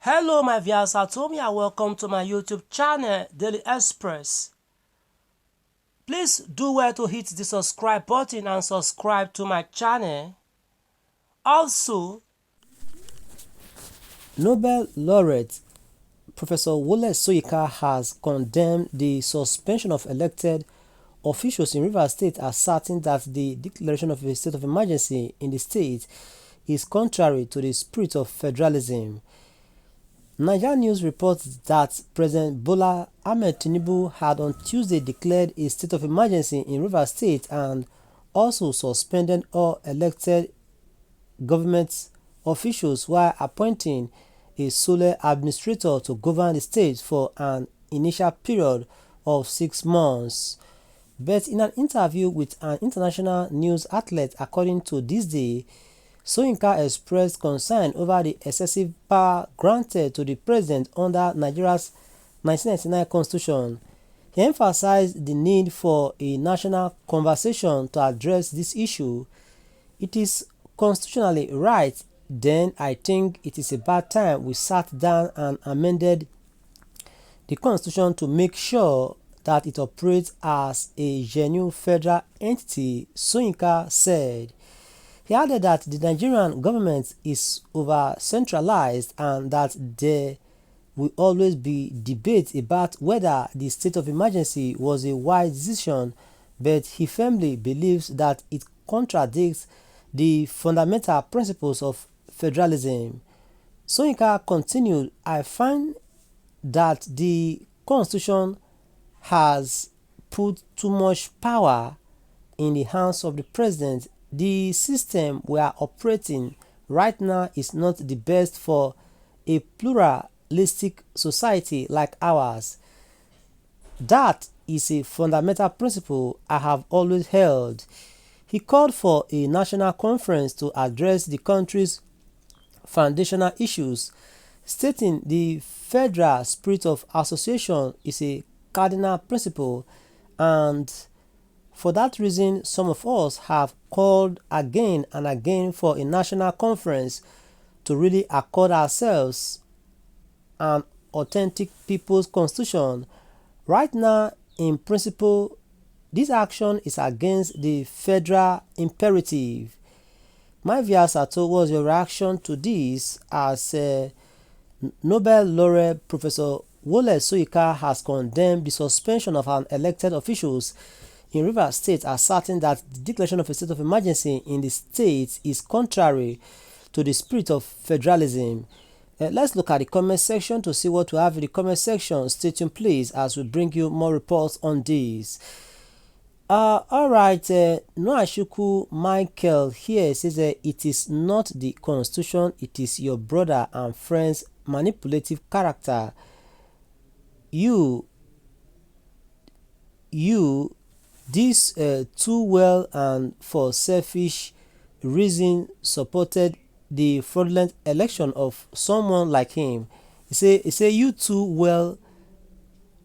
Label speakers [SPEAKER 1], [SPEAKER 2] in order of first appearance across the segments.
[SPEAKER 1] Hello my viewers, and welcome to my YouTube channel, Daily Express. Please do well to hit the subscribe button and subscribe to my channel. Also, Nobel laureate Professor Wole Soyinka has condemned the suspension of elected officials in Rivers State, asserting that the declaration of a state of emergency in the state is contrary to the spirit of federalism. Nigeria News reports that President Bola Ahmed Tinubu had on Tuesday declared a state of emergency in Rivers State and also suspended all elected government officials while appointing a sole administrator to govern the state for an initial period of 6 months. But in an interview with an international news outlet, according to This Day, Soyinka expressed concern over the excessive power granted to the president under Nigeria's 1999 constitution. He emphasized the need for a national conversation to address this issue. "It is constitutionally right, then I think it is about time we sat down and amended the constitution to make sure that it operates as a genuine federal entity," Soyinka said. He added that the Nigerian government is over-centralized and that there will always be debate about whether the state of emergency was a wise decision, but he firmly believes that it contradicts the fundamental principles of federalism. Soyinka continued, "I find that the Constitution has put too much power in the hands of the president. The system we are operating right now is not the best for a pluralistic society like ours. That is a fundamental principle I have always held." He called for a national conference to address the country's foundational issues, stating the federal spirit of association is a cardinal principle, and for that reason, some of us have called again and again for a national conference to really accord ourselves an authentic people's constitution. Right now, in principle, this action is against the federal imperative. My viewers at home, what's your reaction to this as Nobel laureate Professor Wole Soyinka has condemned the suspension of an elected officials in Rivers State, asserting that the declaration of a state of emergency in the state is contrary to the spirit of federalism. Let's look at the comment section to see what we have in the comment section. Stay tuned please as we bring you more reports on this. Alright, Noashuku Michael here says it is not the constitution, it is your brother and friend's manipulative character. You this too well and for selfish reason supported the fraudulent election of someone like him. He say you too well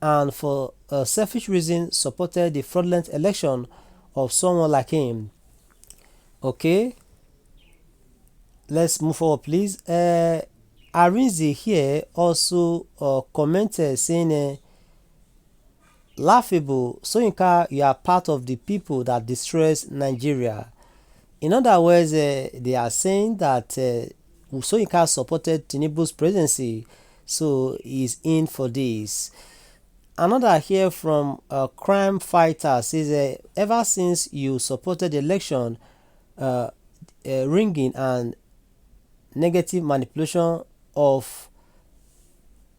[SPEAKER 1] and for a selfish reason supported the fraudulent election of someone like him. Okay, let's move forward please. Arinze here also commented saying laughable, Soyinka, you are part of the people that distress Nigeria. In other words, they are saying that Soyinka supported Tinubu's presidency, so he's in for this. Another here from Crime Fighter says, ever since you supported the election, ringing and negative manipulation of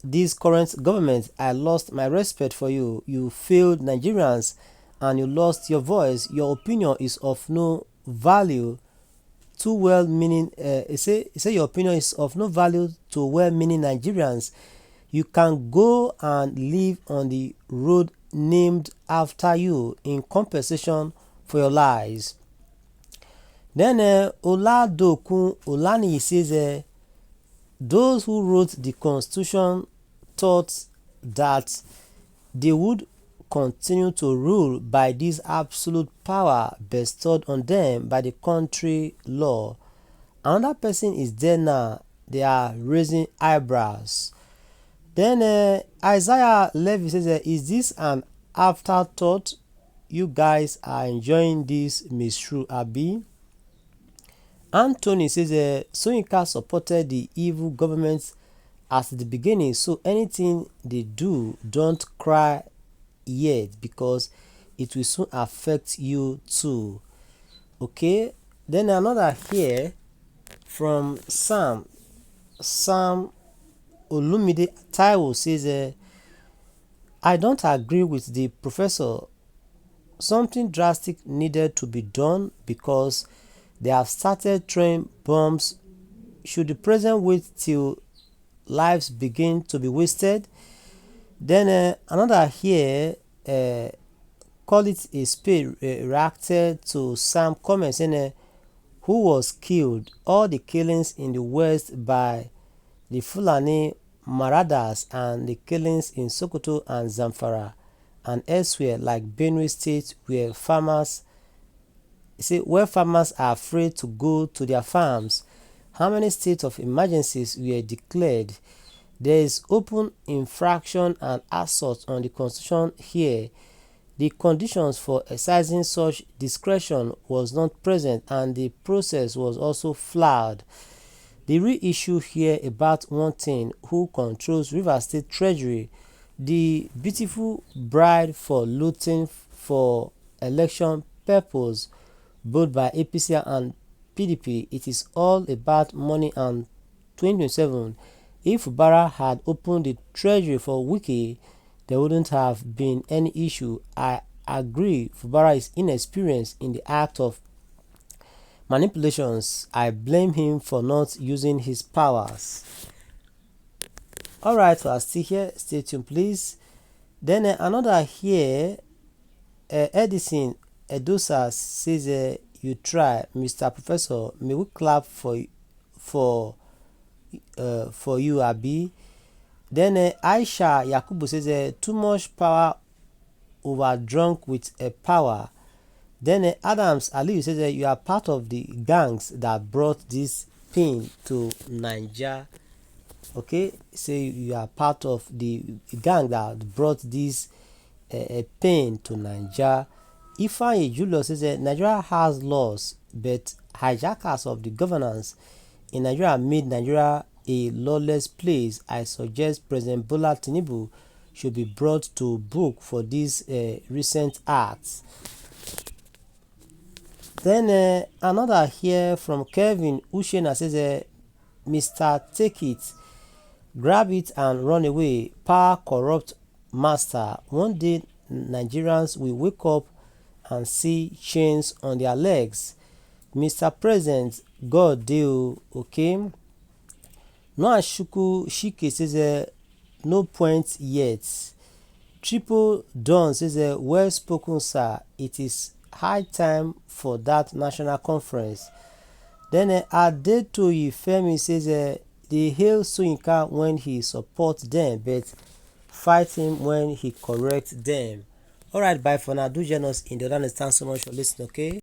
[SPEAKER 1] this current government, I lost my respect for you. You failed Nigerians and you lost your voice. Your opinion is of no value to well-meaning. Say your opinion is of no value to well-meaning Nigerians. You can go and live on the road named after you in compensation for your lies. Then Oladokun Olani says, those who wrote the constitution thought that they would continue to rule by this absolute power bestowed on them by the country law. Another person is there now they are raising eyebrows. Then Isaiah Levy says, is this an afterthought? You guys are enjoying this, Miss True Abi. Anthony says, Soyinka supported the evil government at the beginning, so anything they do, don't cry yet because it will soon affect you too. Okay, then another here from Sam Olumide Taiwo says, I don't agree with the professor. Something drastic needed to be done because they have started throwing bombs. Should the president wait till lives begin to be wasted? Then another here, call it a spade, reacted to Sam comments saying, who was killed? All the killings in the west by the Fulani Marathas and the killings in Sokoto and Zamfara and elsewhere like Benue State where farmers are afraid to go to their farms. How many states of emergencies were declared? There is open infraction and assault on the constitution here. The conditions for exercising such discretion was not present and the process was also flawed. The real issue here about one thing: who controls Rivers State Treasury? The beautiful bride for looting for election purpose, both by APC and PDP. It is all about money and 2027. If Fubara had opened the treasury for Wiki, there wouldn't have been any issue. I agree Fubara is inexperienced in the act of manipulations. I blame him for not using his powers. Alright, so I still here. Stay tuned, please. Then another here, Edison Edosa says, you try, Mr. Professor. May we clap for you, Abi. Then Aisha Yakubu says, too much power overdrunk with a power. Then Adams Ali says, you are part of the gangs that brought this pain to Nigeria. Okay, say you are part of the gang that brought this pain to Nigeria. Ifeanyi Julius says, Nigeria has laws, but hijackers of the governance in Nigeria made Nigeria a lawless place. I suggest President Bola Tinubu should be brought to book for these recent acts. Then another here from Kevin Ushena says, Mr. Take It, grab it and run away. Power corrupt master. One day Nigerians will wake up and see chains on their legs. Mr. President, God deal, okay? Noah Shuku Shike says, no point yet. Triple Dawn says, well spoken, sir. It is high time for that national conference. Then Adetoyi Femi says, they hail Soyinka when he supports them, but fight him when he corrects them. Alright, bye for now. Do join us in the other. Thanks so much for listening, okay?